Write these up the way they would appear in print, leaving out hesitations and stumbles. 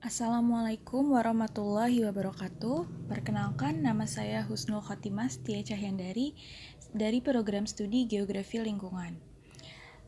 Assalamualaikum warahmatullahi wabarakatuh. Perkenalkan, nama saya Husnul Khotimah Setia Cahyandari dari program studi Geografi Lingkungan.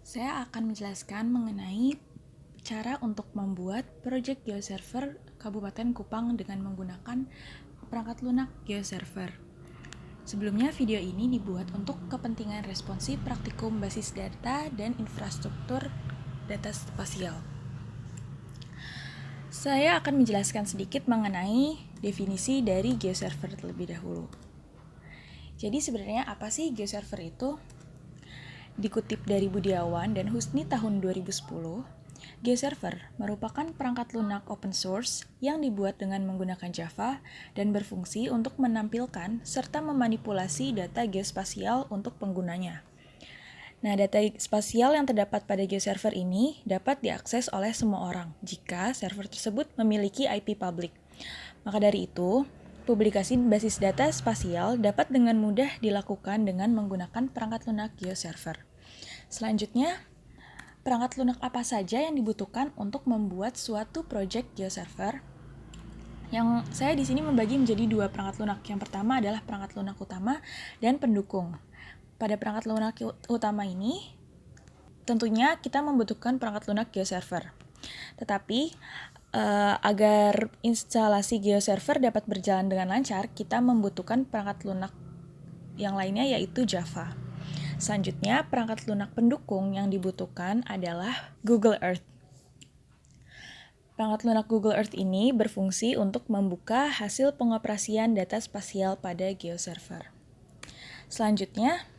Saya akan menjelaskan mengenai cara untuk membuat proyek geoserver Kabupaten Kupang dengan menggunakan perangkat lunak geoserver. Sebelumnya, video ini dibuat untuk kepentingan responsif praktikum basis data dan infrastruktur data spasial. Saya akan menjelaskan sedikit mengenai definisi dari geoserver terlebih dahulu. Jadi sebenarnya apa sih geoserver itu? Dikutip dari Budiawan dan Husni tahun 2010, geoserver merupakan perangkat lunak open source yang dibuat dengan menggunakan Java dan berfungsi untuk menampilkan serta memanipulasi data geospasial untuk penggunanya. Nah, data spasial yang terdapat pada geoserver ini dapat diakses oleh semua orang jika server tersebut memiliki IP publik. Maka dari itu, publikasi basis data spasial dapat dengan mudah dilakukan dengan menggunakan perangkat lunak geoserver. Selanjutnya, perangkat lunak apa saja yang dibutuhkan untuk membuat suatu project geoserver? Yang saya di sini membagi menjadi dua perangkat lunak. Yang pertama adalah perangkat lunak utama dan pendukung. Pada perangkat lunak utama ini, tentunya kita membutuhkan perangkat lunak geoserver. Tetapi, agar instalasi geoserver dapat berjalan dengan lancar, kita membutuhkan perangkat lunak yang lainnya yaitu Java. Selanjutnya, perangkat lunak pendukung yang dibutuhkan adalah Google Earth. Perangkat lunak Google Earth ini berfungsi untuk membuka hasil pengoperasian data spasial pada geoserver. Selanjutnya,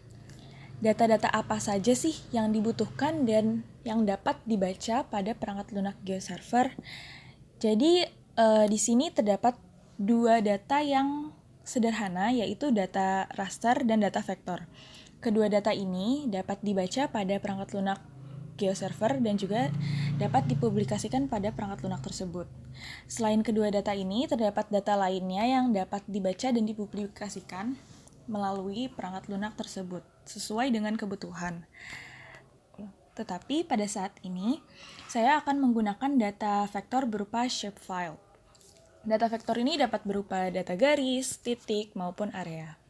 data-data apa saja sih yang dibutuhkan dan yang dapat dibaca pada perangkat lunak geoserver? Jadi di sini terdapat dua data yang sederhana, yaitu data raster dan data vektor. Kedua data ini dapat dibaca pada perangkat lunak geoserver dan juga dapat dipublikasikan pada perangkat lunak tersebut. Selain kedua data ini, terdapat data lainnya yang dapat dibaca dan dipublikasikan melalui perangkat lunak tersebut, sesuai dengan kebutuhan. Tetapi pada saat ini, saya akan menggunakan data vektor berupa shapefile. Data vektor ini dapat berupa data garis, titik, maupun area.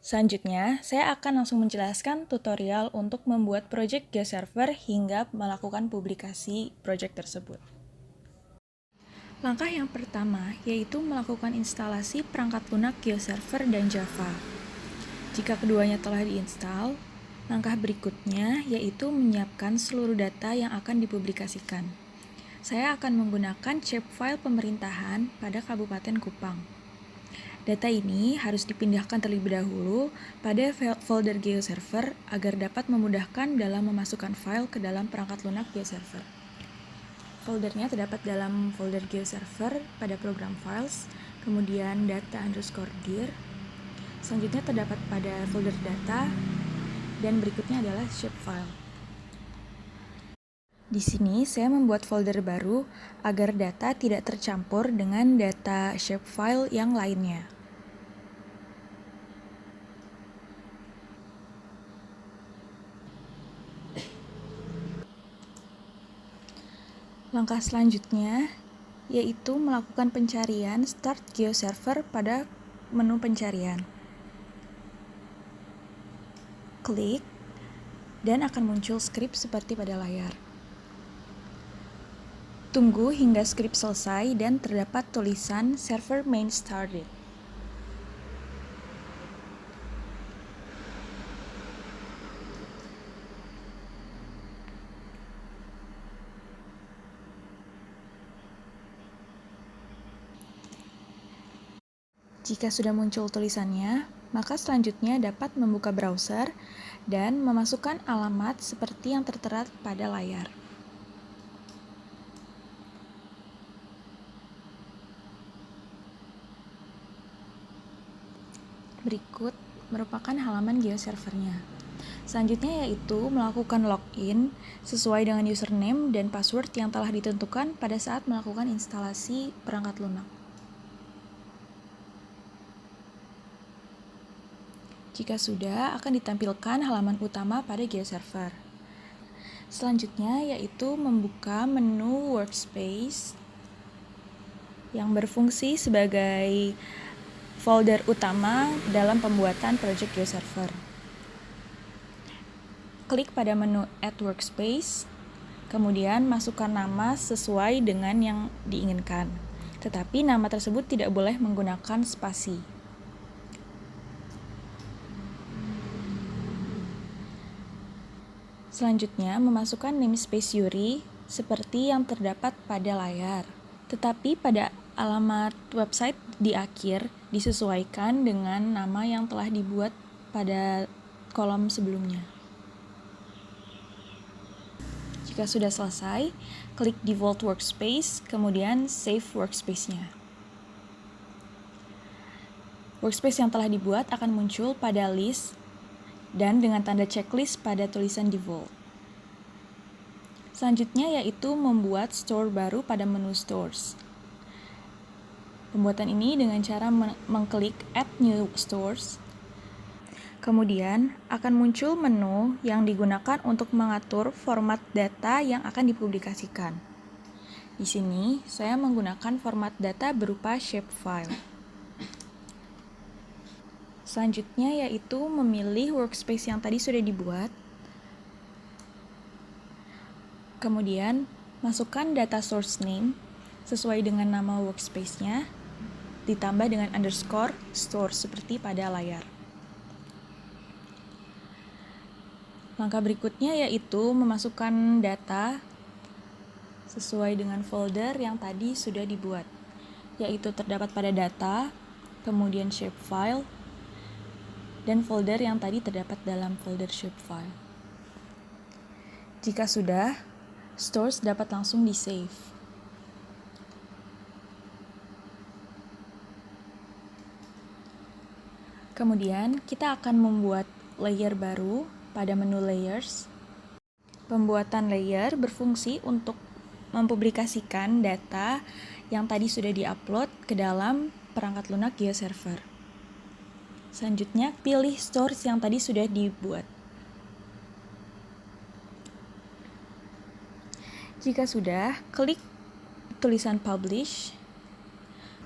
Selanjutnya, saya akan langsung menjelaskan tutorial untuk membuat project geoserver hingga melakukan publikasi project tersebut. Langkah yang pertama yaitu melakukan instalasi perangkat lunak geoserver dan Java. Jika keduanya telah diinstal, langkah berikutnya yaitu menyiapkan seluruh data yang akan dipublikasikan. Saya akan menggunakan shapefile pemerintahan pada Kabupaten Kupang. Data ini harus dipindahkan terlebih dahulu pada folder geoserver agar dapat memudahkan dalam memasukkan file ke dalam perangkat lunak geoserver. Foldernya terdapat dalam folder geoserver pada program files, kemudian data_dir. Selanjutnya terdapat pada folder data, dan berikutnya adalah shapefile. Di sini saya membuat folder baru agar data tidak tercampur dengan data shapefile yang lainnya. Langkah selanjutnya yaitu melakukan pencarian Start Geoserver pada menu pencarian. Klik, dan akan muncul skrip seperti pada layar. Tunggu hingga skrip selesai dan terdapat tulisan Server Main Started. Jika sudah muncul tulisannya, maka selanjutnya dapat membuka browser dan memasukkan alamat seperti yang tertera pada layar. Berikut merupakan halaman geoservernya. Selanjutnya yaitu melakukan login sesuai dengan username dan password yang telah ditentukan pada saat melakukan instalasi perangkat lunak. Jika sudah, akan ditampilkan halaman utama pada geoserver. Selanjutnya yaitu membuka menu workspace yang berfungsi sebagai folder utama dalam pembuatan project GeoServer. Klik pada menu Add Workspace, kemudian masukkan nama sesuai dengan yang diinginkan. Tetapi nama tersebut tidak boleh menggunakan spasi. Selanjutnya, memasukkan namespace Yuri seperti yang terdapat pada layar. Tetapi pada alamat website di akhir disesuaikan dengan nama yang telah dibuat pada kolom sebelumnya. Jika sudah selesai, klik Default Workspace, kemudian Save Workspace-nya. Workspace yang telah dibuat akan muncul pada list dan dengan tanda checklist pada tulisan Default. Selanjutnya yaitu membuat store baru pada menu Stores. Pembuatan ini dengan cara mengklik Add New Stores. Kemudian akan muncul menu yang digunakan untuk mengatur format data yang akan dipublikasikan. Di sini saya menggunakan format data berupa shapefile. Selanjutnya yaitu memilih workspace yang tadi sudah dibuat. Kemudian masukkan data source name sesuai dengan nama workspace-nya, ditambah dengan underscore store seperti pada layar. Langkah berikutnya yaitu memasukkan data sesuai dengan folder yang tadi sudah dibuat, yaitu terdapat pada data, kemudian shapefile, dan folder yang tadi terdapat dalam folder shapefile. Jika sudah, stores dapat langsung di-save. Kemudian, kita akan membuat layer baru pada menu Layers. Pembuatan layer berfungsi untuk mempublikasikan data yang tadi sudah di-upload ke dalam perangkat lunak GeoServer. Selanjutnya, pilih stores yang tadi sudah dibuat. Jika sudah, klik tulisan Publish.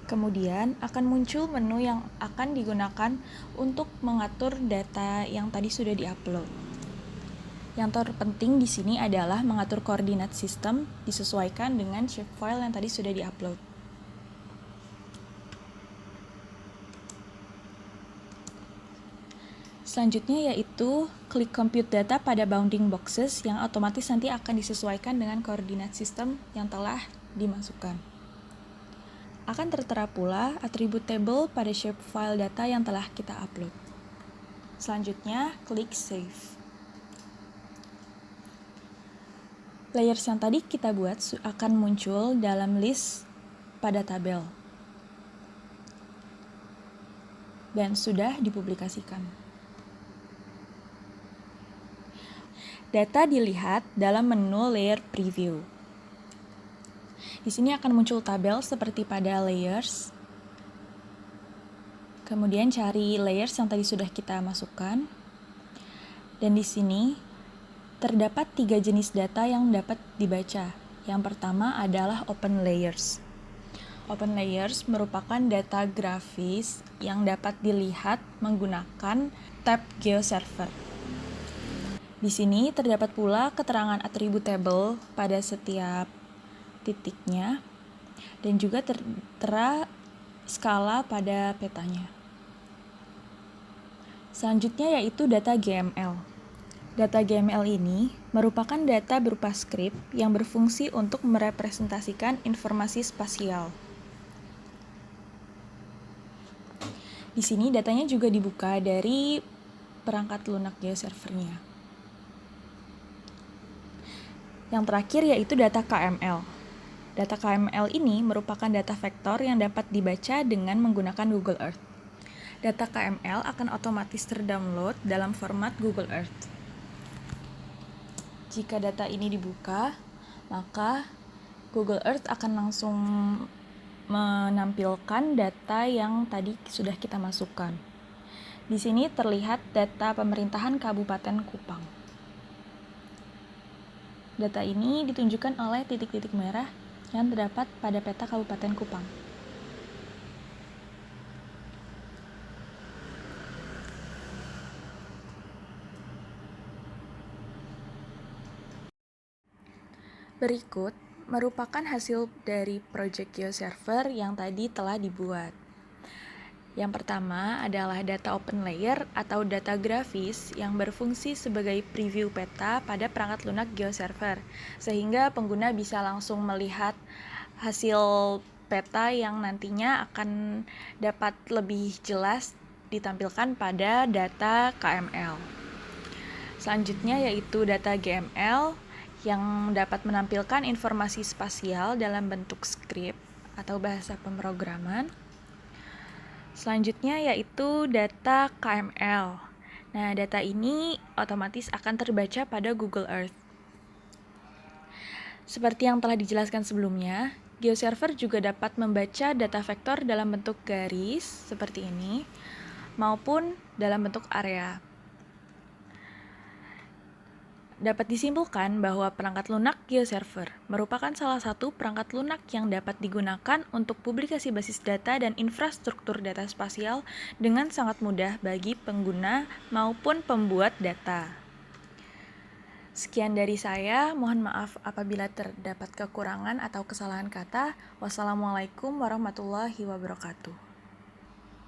Kemudian akan muncul menu yang akan digunakan untuk mengatur data yang tadi sudah diupload. Yang terpenting di sini adalah mengatur koordinat sistem disesuaikan dengan shapefile yang tadi sudah diupload. Selanjutnya yaitu klik compute data pada bounding boxes yang otomatis nanti akan disesuaikan dengan koordinat sistem yang telah dimasukkan. Akan tertera pula atribut table pada shapefile data yang telah kita upload. Selanjutnya, klik save. Layers yang tadi kita buat akan muncul dalam list pada tabel dan sudah dipublikasikan. Data dilihat dalam menu Layer Preview. Di sini akan muncul tabel seperti pada Layers. Kemudian cari layers yang tadi sudah kita masukkan. Dan di sini terdapat 3 jenis data yang dapat dibaca. Yang pertama adalah Open Layers. Open Layers merupakan data grafis yang dapat dilihat menggunakan tab GeoServer. Di sini terdapat pula keterangan atribut table pada setiap titiknya dan juga tertera skala pada petanya. Selanjutnya yaitu data GML. Data GML ini merupakan data berupa script yang berfungsi untuk merepresentasikan informasi spasial. Di sini datanya juga dibuka dari perangkat lunak GeoServer-nya. Yang terakhir yaitu data KML. Data KML ini merupakan data vektor yang dapat dibaca dengan menggunakan Google Earth. Data KML akan otomatis terdownload dalam format Google Earth. Jika data ini dibuka, maka Google Earth akan langsung menampilkan data yang tadi sudah kita masukkan. Di sini terlihat data pemerintahan Kabupaten Kupang. Data ini ditunjukkan oleh titik-titik merah yang terdapat pada peta Kabupaten Kupang. Berikut merupakan hasil dari proyek GeoServer yang tadi telah dibuat. Yang pertama adalah data open layer atau data grafis yang berfungsi sebagai preview peta pada perangkat lunak GeoServer, sehingga pengguna bisa langsung melihat hasil peta yang nantinya akan dapat lebih jelas ditampilkan pada data KML. Selanjutnya yaitu data GML yang dapat menampilkan informasi spasial dalam bentuk script atau bahasa pemrograman. Selanjutnya yaitu data KML. Nah, data ini otomatis akan terbaca pada Google Earth. Seperti yang telah dijelaskan sebelumnya, GeoServer juga dapat membaca data vektor dalam bentuk garis seperti ini, maupun dalam bentuk area. Dapat disimpulkan bahwa perangkat lunak GeoServer merupakan salah satu perangkat lunak yang dapat digunakan untuk publikasi basis data dan infrastruktur data spasial dengan sangat mudah bagi pengguna maupun pembuat data. Sekian dari saya, mohon maaf apabila terdapat kekurangan atau kesalahan kata. Wassalamualaikum warahmatullahi wabarakatuh.